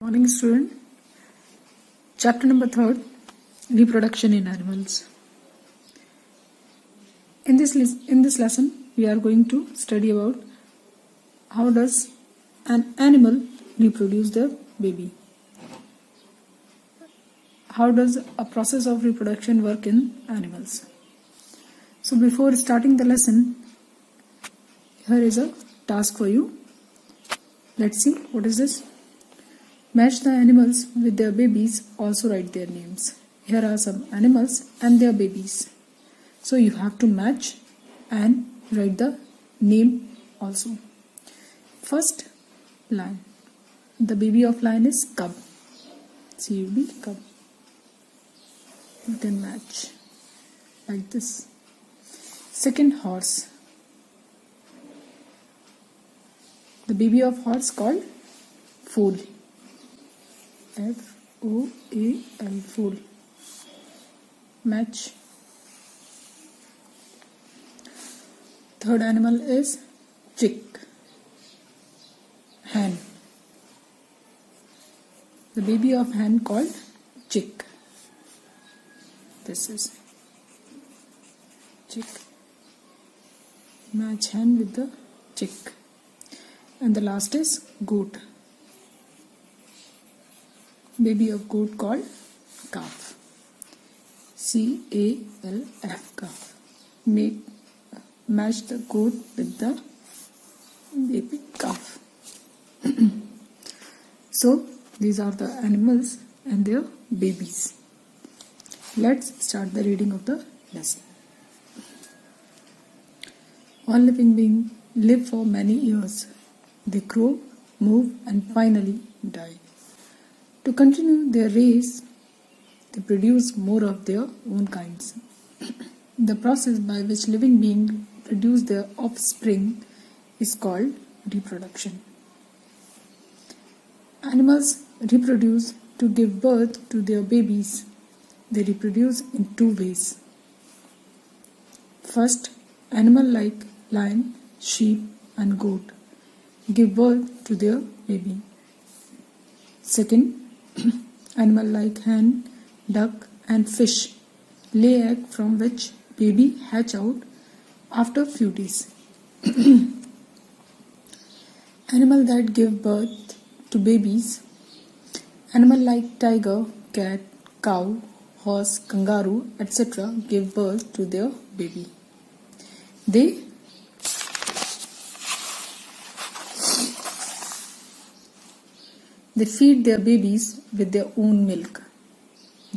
Morning student. Chapter number 3, Reproduction in Animals. In this lesson we are going to study about how does an animal reproduce their baby. How does a process of reproduction work in animals? So before starting the lesson, here is a task for you. Let's see what is this. Match the animals with their babies, also write their names. Here are some animals and their babies. So you have to match and write the name also. First, lion. The baby of lion is cub. C-U-B, cub. You can match like this. Second, horse. The baby of horse called foal. F-O-A-L, foal. Match. Third animal is chick. Hen. The baby of hen called chick. This is chick. Match hen with the chick. And the last is goat. Baby of goat called calf. C-A-L-F, calf. Match the goat with the baby calf. So these are the animals and their babies. Let's start the reading of the lesson. All living beings live for many years. They grow, move, and finally die. To continue their race, they produce more of their own kinds. The process by which living beings produce their offspring is called reproduction. Animals reproduce to give birth to their babies. They reproduce in two ways. First, animals like lion, sheep, and goat give birth to their baby. Second, animals like hen, duck, and fish lay egg from which baby hatch out after few days. Animals that give birth to babies. Animals like tiger, cat, cow, horse, kangaroo, etc. give birth to their baby. They feed their babies with their own milk.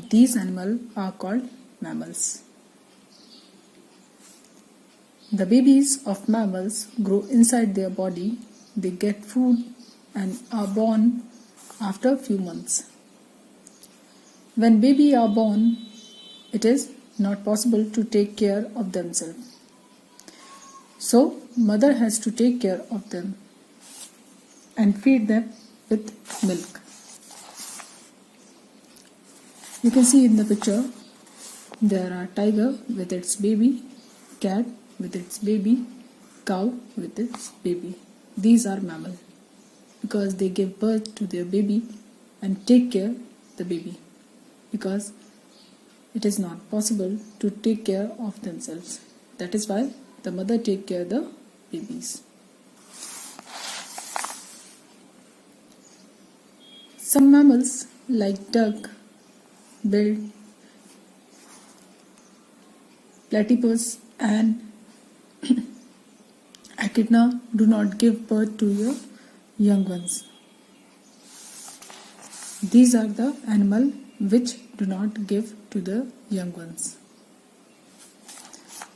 These animals are called mammals. The babies of mammals grow inside their body. They get food and are born after a few months. When babies are born, it is not possible to take care of themselves. So, mother has to take care of them and feed them with milk. You can see in the picture there are tiger with its baby, cat with its baby, cow with its baby. These are mammals because they give birth to their baby and take care of the baby because it is not possible to take care of themselves. That is why the mother takes care of the babies. Some mammals like duck, bill, platypus, and echidna do not give birth to your young ones. These are the animals which do not give to the young ones.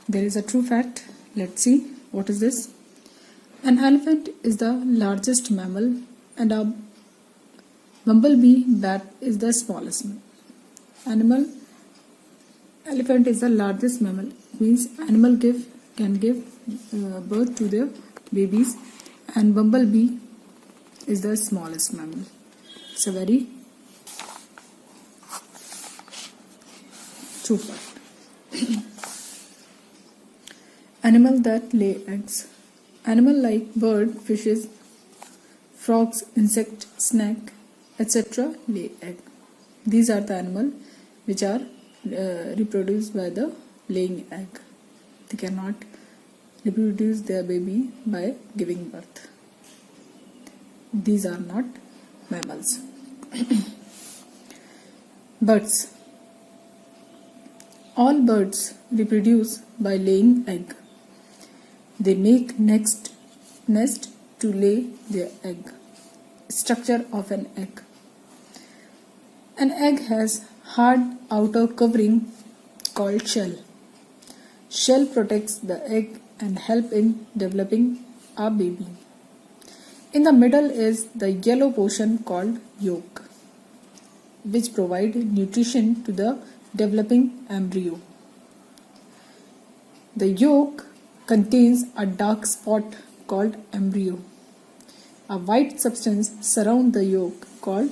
There is a true fact. Let's see what is this. An elephant is the largest mammal and a bumblebee bat is the smallest elephant is the largest mammal. It means animal can give birth to their babies, and bumblebee is the smallest mammal. It's a very true fact. Animal that lay eggs. Animal like bird, fishes, frogs, insect, snake, etc. lay egg. These are the animals which are reproduced by the laying egg. They cannot reproduce their baby by giving birth. These are not mammals. Birds. All birds reproduce by laying egg. They make nest to lay their egg. Structure of an egg. An egg has hard outer covering called shell. Shell protects the egg and help in developing a baby. In the middle is the yellow portion called yolk, which provide nutrition to the developing embryo. The yolk contains a dark spot called embryo. A white substance surrounds the yolk called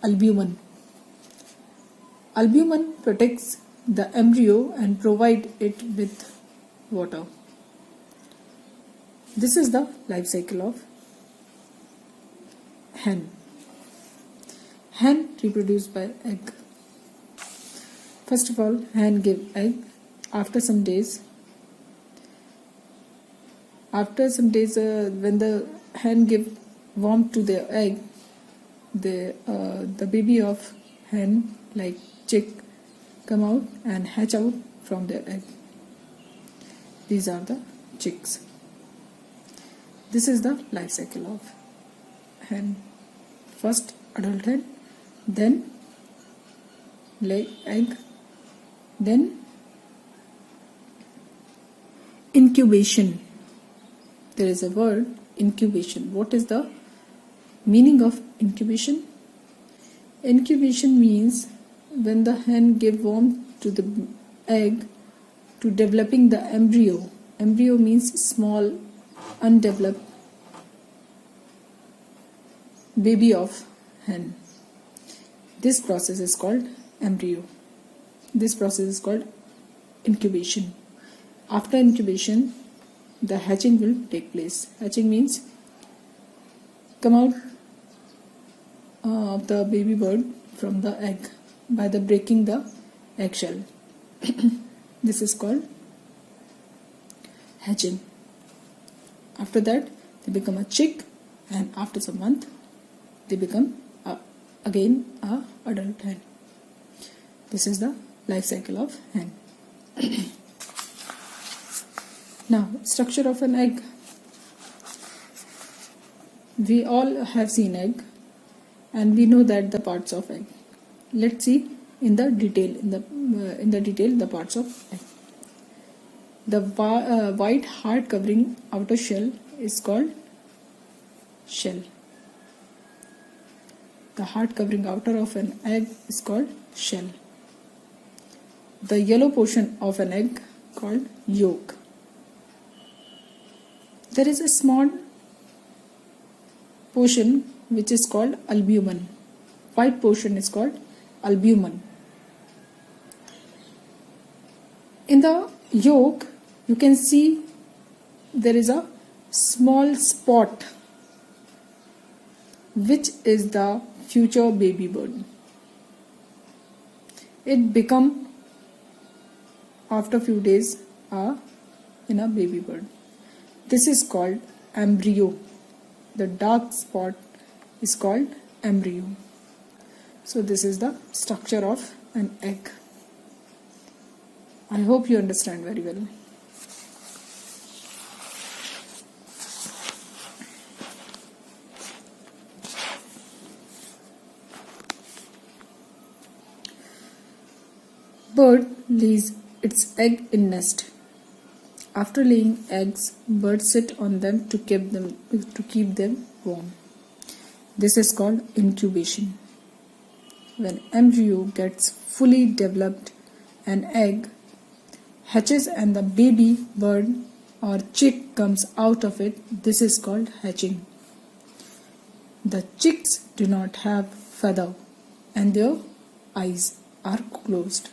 albumin. Albumin protects the embryo and provides it with water. This is the life cycle of hen. Hen reproduce by egg. First of all, hen give egg. After some days, when the hen give warmth to their egg, the baby of hen, like chick, come out and hatch out from their egg. These are the chicks. This is the life cycle of hen. First adult hen, then lay egg, then incubation. There is a word, incubation. What is the meaning of incubation? Incubation means when the hen gives warmth to the egg to developing the embryo. Embryo means small, undeveloped baby of hen. This process is called embryo. This process is called incubation. After incubation, the hatching will take place. Hatching means come out of the baby bird from the egg by the breaking the eggshell. This is called hatching. After that, they become a chick, and after some month, they become again a adult hen. This is the life cycle of hen. Now, structure of an egg. We all have seen egg, and we know that the parts of egg. Let's see in the detail. In the detail, the parts of egg. The white hard covering outer shell is called shell. The hard covering outer of an egg is called shell. The yellow portion of an egg called yolk. There is a small portion which is called albumin. White portion is called albumin. In the yolk, you can see there is a small spot which is the future baby bird. It become after few days in a baby bird. This is called embryo. The dark spot is called embryo. So this is the structure of an egg. I hope you understand very well. Bird lays its egg in nest. After laying eggs, birds sit on them to keep them warm. This is called incubation. When embryo gets fully developed, an egg hatches and the baby bird or chick comes out of it. This is called hatching. The chicks do not have feather and their eyes are closed.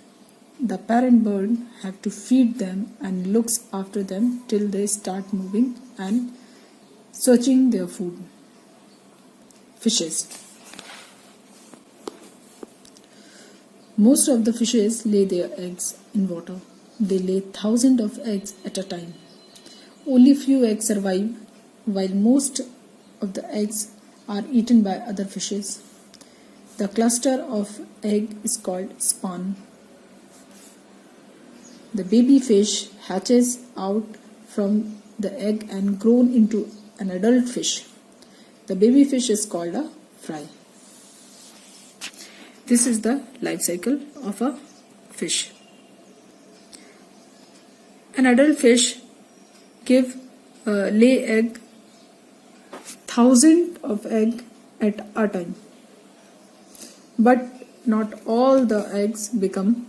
The parent bird have to feed them and looks after them till they start moving and searching their food. Fishes. Most of the fishes lay their eggs in water. They lay thousands of eggs at a time. Only few eggs survive, while most of the eggs are eaten by other fishes. The cluster of egg is called spawn. The baby fish hatches out from the egg and grown into an adult fish. The baby fish is called a fry. This is the life cycle of a fish. An adult fish lay egg thousands of eggs at a time, but not all the eggs become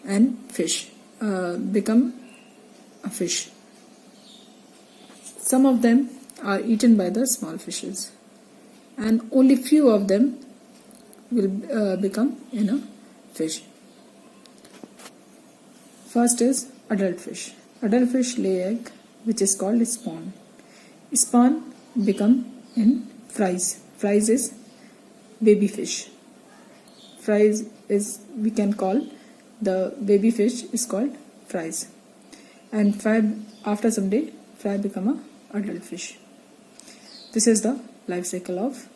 a fish. Some of them are eaten by the small fishes, and only few of them will become in a fish. First is adult fish. Adult fish lay egg, which is called spawn. Spawn become in fries. Fries is baby fish. Fries is, we can call the baby fish is called fries. And fry, after some day, fry become a adult fish. This is the life cycle of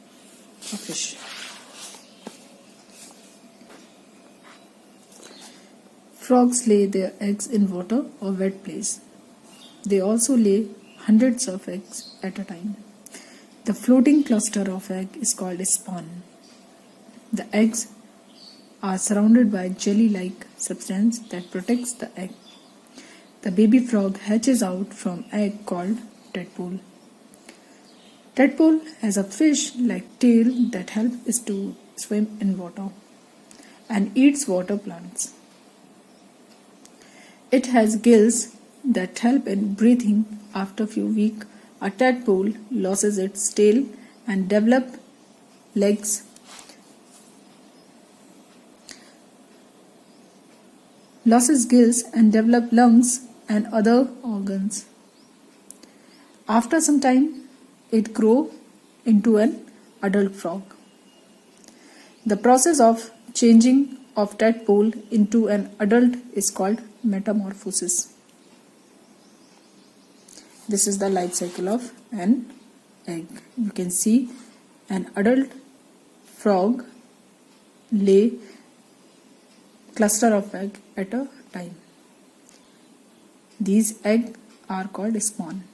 a fish. Frogs lay their eggs in water or wet place. They also lay hundreds of eggs at a time. The floating cluster of egg is called a spawn. The eggs are surrounded by jelly-like substance that protects the egg. The baby frog hatches out from egg called tadpole. Tadpole has a fish-like tail that helps it to swim in water and eats water plants. It has gills that help in breathing. After a few weeks, a tadpole loses its tail and develops legs. Loses gills and develop lungs and other organs. After some time, it grows into an adult frog. The process of changing of tadpole into an adult is called metamorphosis. This is the life cycle of an egg. You can see an adult frog lay cluster of egg at a time. These eggs are called spawn.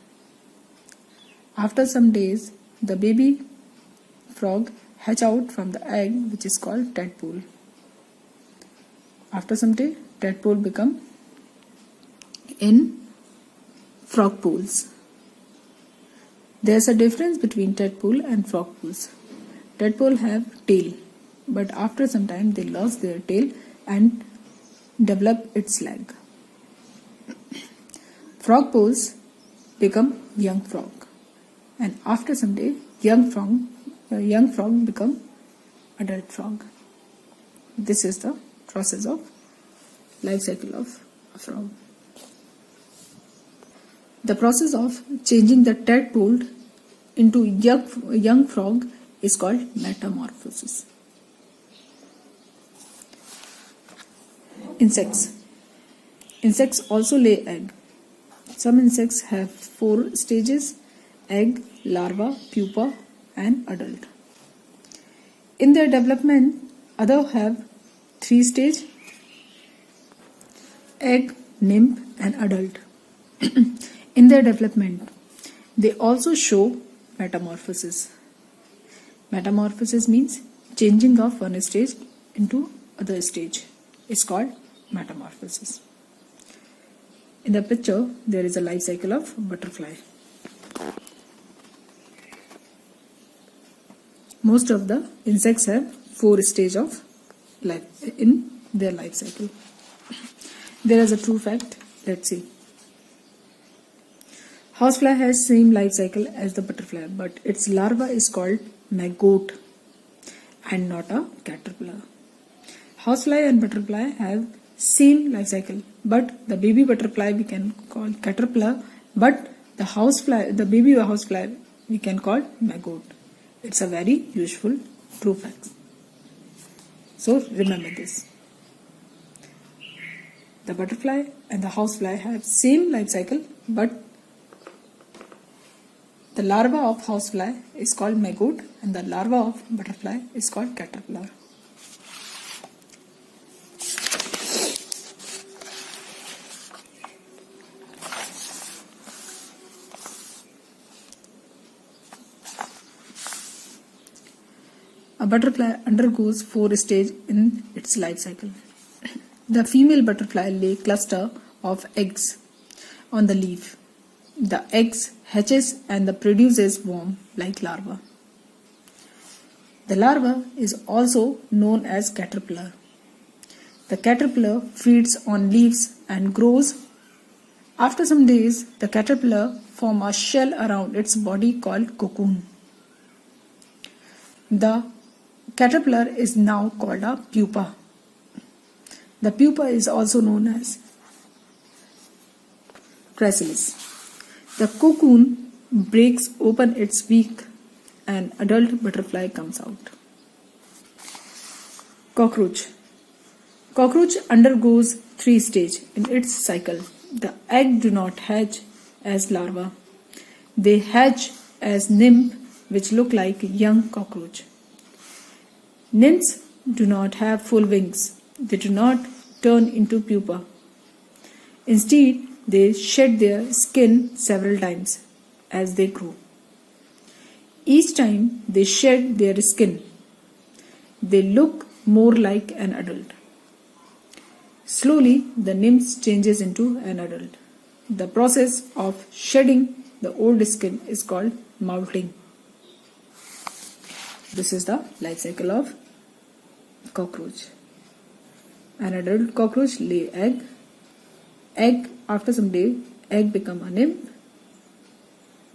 After some days, the baby frog hatch out from the egg, which is called tadpole. After some day, tadpole become in frog pools. There's a difference between tadpole and frog pools. Tadpole have tail, but after some time they lost their tail and develop its leg. Frog pools become young frog, and after some day, young frog become adult frog. This is the process of life cycle of a frog. The process of changing the tadpole into young frog is called metamorphosis. Insects. Insects also lay egg. Some insects have 4 stages: egg, larva, pupa, and adult. In their development, others have 3 stages: egg, nymph, and adult. In their development, they also show metamorphosis. Metamorphosis means changing of one stage into other stage. It's called metamorphosis. In the picture, there is a life cycle of butterfly. Most of the insects have 4 stages of life in their life cycle. There is a true fact. Let's see. Housefly has same life cycle as the butterfly, but its larva is called maggot and not a caterpillar. Housefly and butterfly have same life cycle, but the baby butterfly we can call caterpillar, but the baby housefly we can call maggot. It's a very useful true fact. So remember this. The butterfly and the housefly have same life cycle, but the larva of housefly is called maggot and the larva of butterfly is called caterpillar. A butterfly undergoes 4 stages in its life cycle. The female butterfly lays cluster of eggs on the leaf. The eggs hatches and produces worm like larva. The larva is also known as caterpillar. The caterpillar feeds on leaves and grows. After some days, the caterpillar forms a shell around its body called cocoon. The caterpillar is now called a pupa. The pupa is also known as chrysalis. The cocoon breaks open its beak and adult butterfly comes out. Cockroach. Cockroach undergoes 3 stages in its cycle. The egg do not hatch as larva. They hatch as nymph, which look like young cockroach. Nymphs do not have full wings. They do not turn into pupa. Instead, they shed their skin several times as they grow. Each time they shed their skin, they look more like an adult. Slowly, the nymph changes into an adult. The process of shedding the old skin is called molting. This is the life cycle of cockroach. An adult cockroach lay egg. Egg, after some day, egg become a nymph.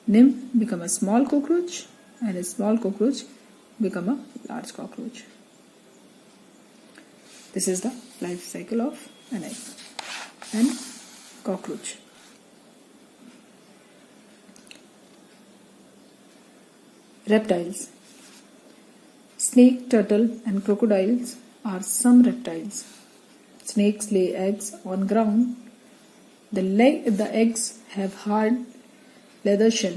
Nymph become a small cockroach, and a small cockroach become a large cockroach. This is the life cycle of an egg and cockroach. Reptiles. Snake, turtle and crocodiles are some reptiles. Snakes lay eggs on ground. The eggs have hard leather shell.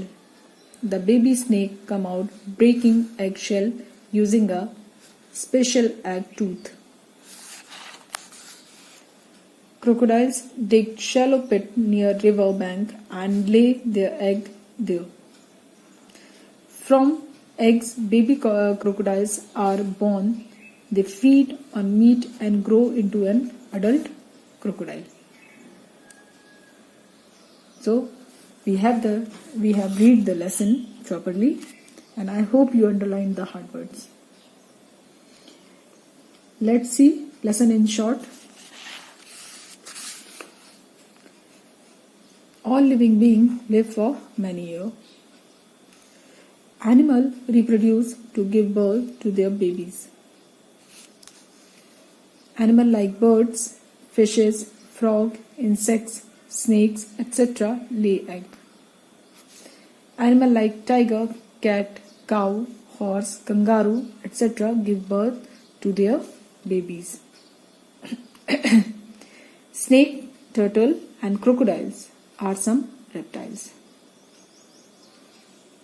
The baby snake come out breaking eggshell using a special egg tooth. Crocodiles dig shallow pit near river bank and lay their egg there. From eggs, baby crocodiles are born. They feed on meat and grow into an adult crocodile. So we have read the lesson properly, and I hope you underline the hard words. Let's see lesson in short. All living beings live for many years. Animals reproduce to give birth to their babies. Animals like birds, fishes, frogs, insects, snakes, etc. lay eggs. Animals like tiger, cat, cow, horse, kangaroo, etc. give birth to their babies. Snake, turtle and crocodiles are some reptiles.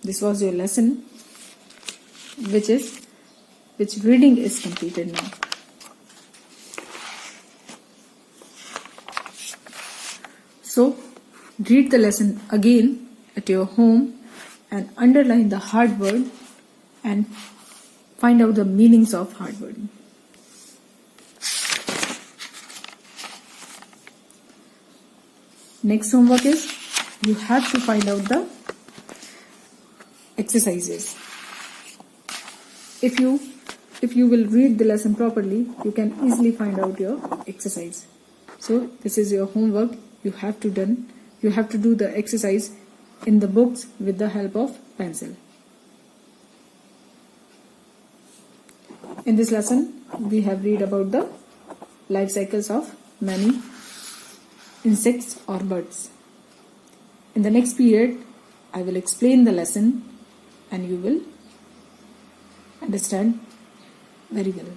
This was your lesson, which reading is completed now. So, read the lesson again at your home and underline the hard word and find out the meanings of hard word. Next homework is you have to find out the exercises. If you will read the lesson properly, you can easily find out your exercise. So this is your homework. You have to do the exercise in the books with the help of pencil. In this lesson, we have read about the life cycles of many insects or birds. In the next period, I will explain the lesson and you will understand very well.